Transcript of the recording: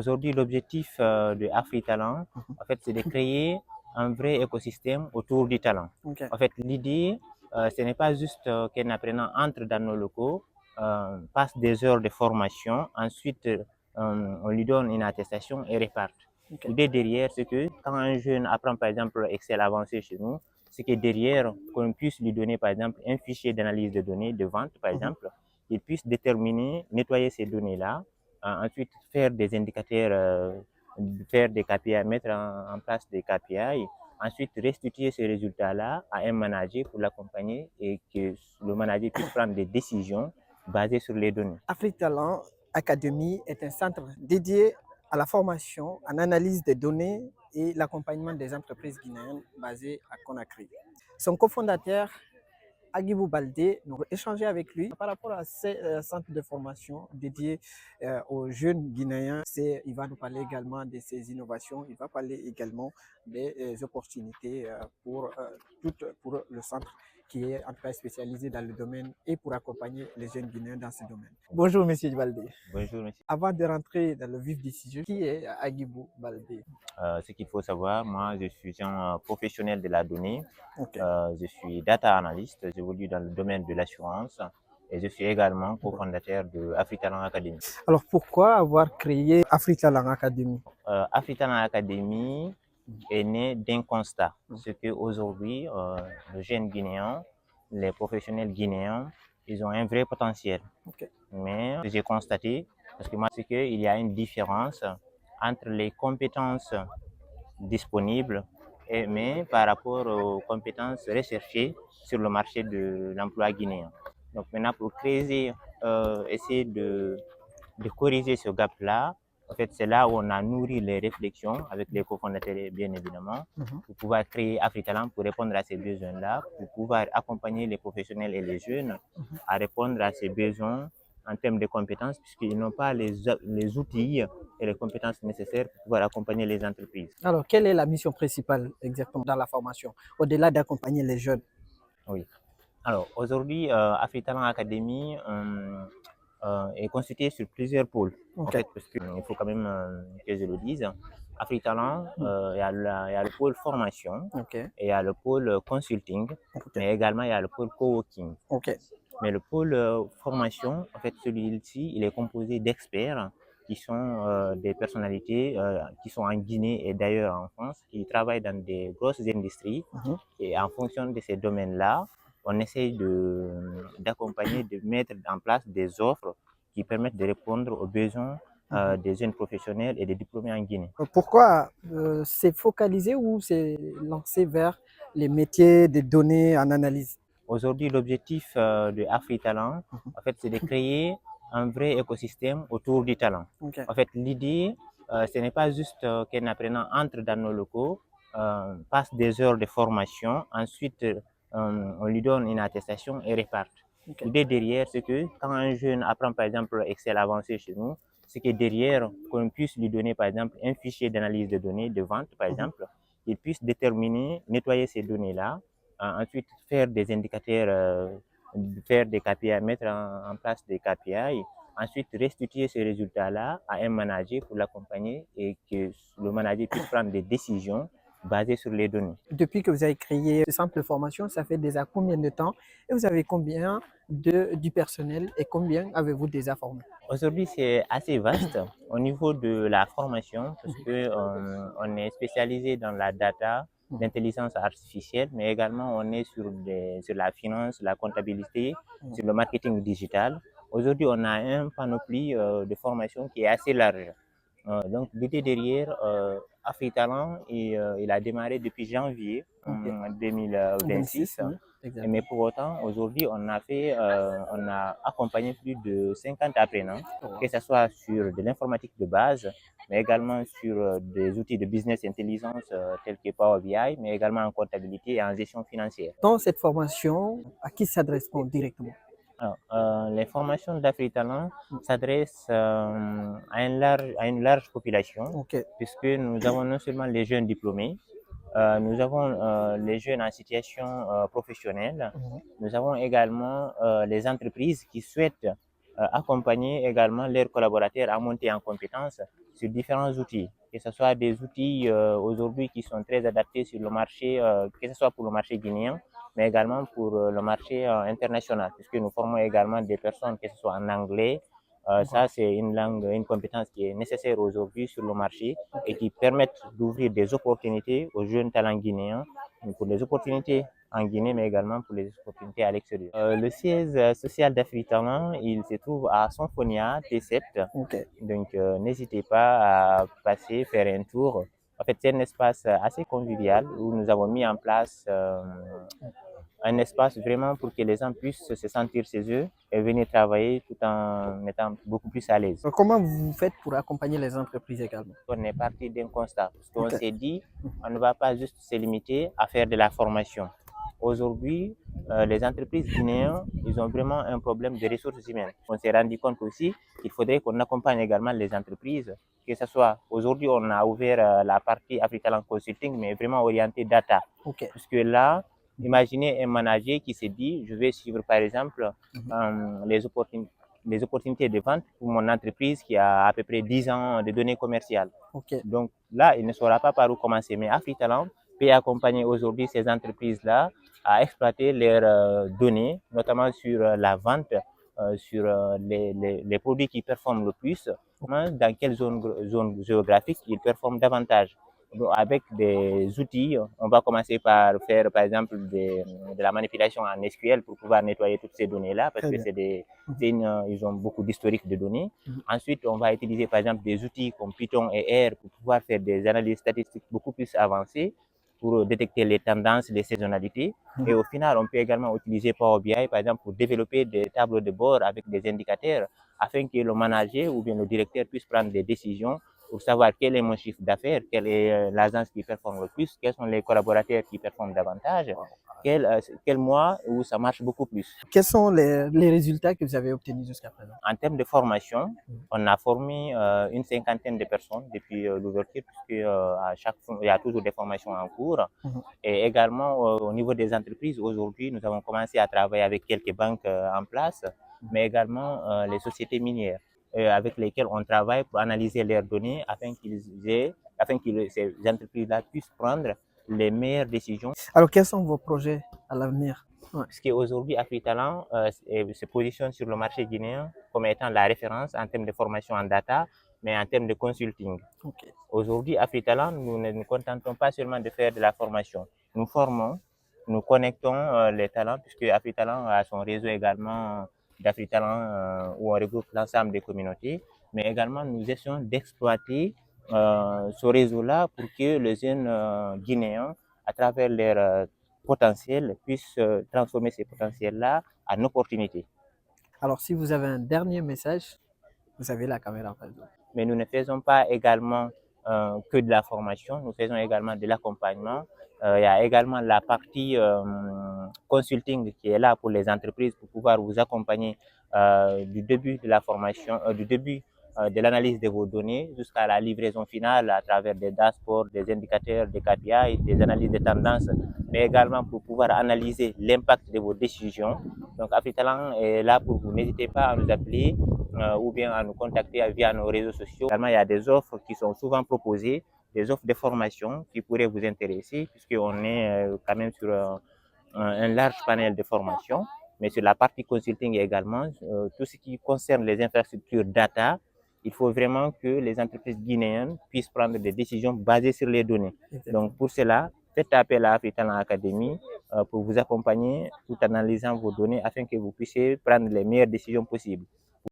Aujourd'hui, l'objectif de AfriTalent, en fait, c'est de créer un vrai écosystème autour du talent. Ok. En fait, l'idée, ce n'est pas juste qu'un apprenant entre dans nos locaux, passe des heures de formation, ensuite on lui donne une attestation et repart. Ok. L'idée derrière, c'est que quand un jeune apprend par exemple Excel avancé chez nous, c'est que derrière, qu'on puisse lui donner par exemple un fichier d'analyse de données, de vente par exemple, il puisse déterminer, nettoyer ces données-là, ensuite faire des indicateurs, faire des KPI, mettre en place des KPI, ensuite restituer ces résultats-là à un manager pour l'accompagner et que le manager puisse prendre des décisions basées sur les données. AfriTalent Academy est un centre dédié à la formation, en analyse des données et l'accompagnement des entreprises guinéennes basées à Conakry. Son cofondateur, Agibou Baldé, nous avons échangé avec lui par rapport à ces centres de formation dédiés aux jeunes Guinéens. Il va nous parler également de ses innovations, il va parler également des opportunités pour le centre qui est en tout cas spécialisé dans le domaine et pour accompagner les jeunes Guinéens dans ce domaine. Bonjour Monsieur Baldé. Bonjour monsieur. Avant de rentrer dans le vif du sujet, qui est Agibou Baldé? Ce qu'il faut savoir, moi je suis un professionnel de la donnée. Ok. Je suis data analyst, j'évolue dans le domaine de l'assurance et je suis également cofondateur de AfriTalent Academy. Alors pourquoi avoir créé AfriTalent Academy? AfriTalent Academy est né d'un constat, c'est qu'aujourd'hui, les jeunes Guinéens, les professionnels guinéens, ils ont un vrai potentiel. Ok. Mais ce que j'ai constaté, parce que moi, c'est qu'il y a une différence entre les compétences disponibles, mais par rapport aux compétences recherchées sur le marché de l'emploi guinéen. Donc maintenant, pour essayer de corriger ce gap-là, en fait, c'est là où on a nourri les réflexions avec les cofondateurs, bien évidemment, pour pouvoir créer AfriTalent pour répondre à ces besoins-là, pour pouvoir accompagner les professionnels et les jeunes à répondre à ces besoins en termes de compétences, puisqu'ils n'ont pas les outils et les compétences nécessaires pour pouvoir accompagner les entreprises. Alors, quelle est la mission principale exactement dans la formation, au-delà d'accompagner les jeunes? Oui. Alors, aujourd'hui, AfriTalent Academy est constitué sur plusieurs pôles. En Ok. fait, parce qu'il faut quand même que je le dise. AfriTalent, il y a le pôle formation, Ok. et il y a le pôle consulting, Ok. mais également il y a le pôle coworking. Ok. Mais le pôle formation, en fait, celui-ci, il est composé d'experts qui sont des personnalités qui sont en Guinée et d'ailleurs en France, qui travaillent dans des grosses industries. Et en fonction de ces domaines-là, on essaye d'accompagner, de mettre en place des offres qui permettent de répondre aux besoins des jeunes professionnels et des diplômés en Guinée. Pourquoi c'est focalisé ou c'est lancé vers les métiers des données en analyse? Aujourd'hui, l'objectif de AfriTalent, en fait, c'est de créer un vrai écosystème autour du talent. Ok. En fait, l'idée, ce n'est pas juste qu'un apprenant entre dans nos locaux, passe des heures de formation, ensuite on lui donne une attestation et repart. Ok. L'idée derrière, c'est que quand un jeune apprend par exemple Excel avancé chez nous, c'est que derrière, qu'on puisse lui donner par exemple un fichier d'analyse de données, de vente par exemple, il puisse déterminer, nettoyer ces données-là, ensuite faire des indicateurs, faire des KPI, mettre en place des KPI, ensuite restituer ces résultats-là à un manager pour l'accompagner et que le manager puisse prendre des décisions basées sur les données. Depuis que vous avez créé ce centre de formation, ça fait déjà combien de temps et vous avez combien du personnel et combien avez-vous déjà formé? Aujourd'hui, c'est assez vaste au niveau de la formation parce que on est spécialisé dans la data, l'intelligence artificielle, mais également on est sur la finance, la comptabilité, sur le marketing digital. Aujourd'hui, on a un panoplie de formation qui est assez large. Donc, l'idée derrière AfriTalent, il a démarré depuis janvier 2026. 26, oui, Mais exactement. pour autant, aujourd'hui, on a accompagné plus de 50 apprenants, que ce soit sur de l'informatique de base, mais également sur des outils de business intelligence tels que Power BI, mais également en comptabilité et en gestion financière. Dans cette formation, à qui s'adresse-t-on directement? Alors, les formations d'AfriTalent s'adressent à une large population, Ok. puisque nous avons non seulement les jeunes diplômés, nous avons les jeunes en situation professionnelle, nous avons également les entreprises qui souhaitent accompagner également leurs collaborateurs à monter en compétences sur différents outils, que ce soit des outils aujourd'hui qui sont très adaptés sur le marché, que ce soit pour le marché guinéen, mais également pour le marché international, puisque nous formons également des personnes, que ce soit en anglais. Ça, c'est une langue, une compétence qui est nécessaire aujourd'hui sur le marché et qui permettent d'ouvrir des opportunités aux jeunes talents guinéens pour des opportunités en Guinée, mais également pour les opportunités à l'extérieur. Le siège social d'Afritalent, il se trouve à Sonfonia T7. Ok. Donc, n'hésitez pas à passer, faire un tour. En fait, c'est un espace assez convivial où nous avons mis en place un espace vraiment pour que les gens puissent se sentir chez eux et venir travailler tout en étant beaucoup plus à l'aise. Donc, comment vous faites pour accompagner les entreprises également? On est parti d'un constat, parce qu'on Ok. s'est dit, on ne va pas juste se limiter à faire de la formation. Aujourd'hui, les entreprises guinéennes, ils ont vraiment un problème de ressources humaines. On s'est rendu compte aussi qu'il faudrait qu'on accompagne également les entreprises, que ce soit, aujourd'hui, on a ouvert la partie Afritalent Consulting, mais vraiment orientée data. Ok. Puisque là, imaginez un manager qui se dit, je vais suivre par exemple les opportunités de vente pour mon entreprise qui a à peu près 10 ans de données commerciales. Ok. Donc là, il ne saura pas par où commencer. Mais Afritalent peut accompagner aujourd'hui ces entreprises-là à exploiter leurs données, notamment sur la vente, sur les produits qui performent le plus, dans quelle zone géographique ils performent davantage. Donc, avec des outils, on va commencer par faire, par exemple, de la manipulation en SQL pour pouvoir nettoyer toutes ces données-là, parce Très que bien. ils ont beaucoup d'historique de données. Ensuite, on va utiliser, par exemple, des outils comme Python et R pour pouvoir faire des analyses statistiques beaucoup plus avancées pour détecter les tendances, les saisonnalités. Et au final, on peut également utiliser Power BI, par exemple, pour développer des tableaux de bord avec des indicateurs afin que le manager ou bien le directeur puisse prendre des décisions pour savoir quel est mon chiffre d'affaires, quelle est l'agence qui performe le plus, quels sont les collaborateurs qui performent davantage, quel mois où ça marche beaucoup plus. Quels sont les résultats que vous avez obtenus jusqu'à présent? En termes de formation, on a formé une cinquantaine de personnes depuis l'ouverture, puisque à chaque fois, il y a toujours des formations en cours. Et également, au niveau des entreprises, aujourd'hui, nous avons commencé à travailler avec quelques banques en place, mais également les sociétés minières avec lesquelles on travaille pour analyser leurs données afin que ces entreprises-là puissent prendre les meilleures décisions. Alors, quels sont vos projets à l'avenir? Ouais. Parce qu'aujourd'hui, Afritalent se positionne sur le marché guinéen comme étant la référence en termes de formation en data, mais en termes de consulting. Ok. Aujourd'hui, Afritalent, nous ne nous contentons pas seulement de faire de la formation. Nous formons, nous connectons les talents, puisque Afritalent a son réseau également d'Afritalent où on regroupe l'ensemble des communautés, mais également nous essayons d'exploiter ce réseau-là pour que les jeunes Guinéens, à travers leur potentiel, puissent transformer ces potentiels-là en opportunités. Alors, si vous avez un dernier message, vous avez la caméra en face de vous. Mais nous ne faisons pas également que de la formation, nous faisons également de l'accompagnement. Il y a également la partie consulting qui est là pour les entreprises pour pouvoir vous accompagner du début de la formation, du début de l'analyse de vos données jusqu'à la livraison finale à travers des dashboards, des indicateurs, des KPI, des analyses de tendances, mais également pour pouvoir analyser l'impact de vos décisions. Donc Afritalent est là pour vous. N'hésitez pas à nous appeler ou bien à nous contacter via nos réseaux sociaux. Également, il y a des offres qui sont souvent proposées, des offres de formation qui pourraient vous intéresser, puisqu'on est quand même sur un large panel de formation, mais sur la partie consulting également, tout ce qui concerne les infrastructures data, il faut vraiment que les entreprises guinéennes puissent prendre des décisions basées sur les données. Donc pour cela, faites appel à Afritalent Academy pour vous accompagner tout en analysant vos données afin que vous puissiez prendre les meilleures décisions possibles.